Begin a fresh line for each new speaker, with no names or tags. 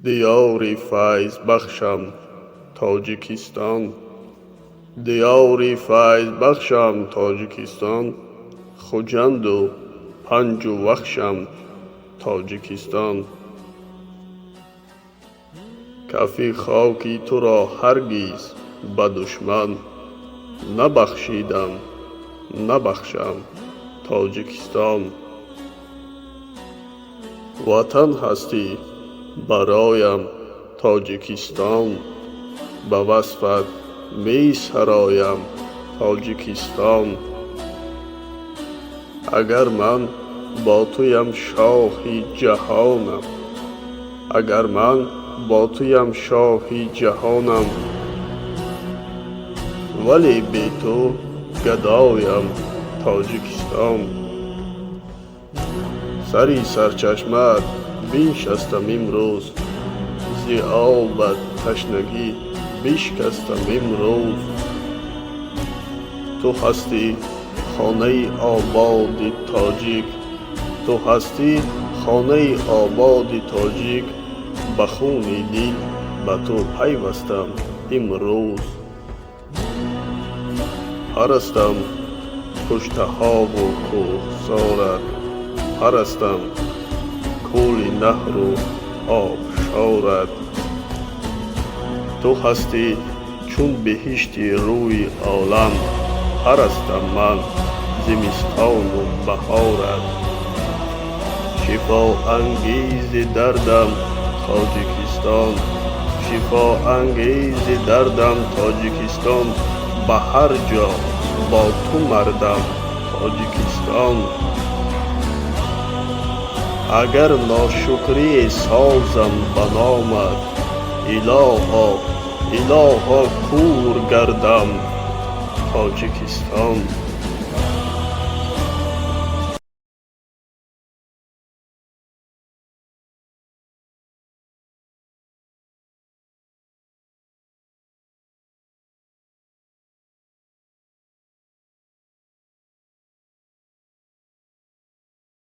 دیاری فیض بخشم تاجیکستان، دیاری فیض بخشم تاجیکستان، خجند و پنج و وخشم تاجیکستان. کفی خاکی تو را هرگیز به دشمن نبخشیدم نبخشم تاجیکستان. وطن هستی برایم تاجیکستان، به وصفت می سرایم تاجیکستان. اگر من با تویم شاهی جهانم، اگر من با تویم شاهی جهانم، ولی بی تو گدایم تاجیکستان. سری سرچشمت بنشستم امروز، ز آبت تشنگی بشکستم امروز. تو هستی خانه آباد تاجیک، تو هستی خانه آباد تاجیک، به خون دل به تو پیوستم امروز. پرستم پشت ها و کوهسارت، پرستم کولی نهر و آبشارت. تو هستی چون بهشت روی عالم، پرستم من زمستان و بهارت. شفا انگیز دردم تاجیکستان، شفا انگیز دردم تاجیکستان، به هر جا با تو مردم تاجیکستان. اگر ناشکری سازم به نامت، الها الها کور گردم تاجیکستان.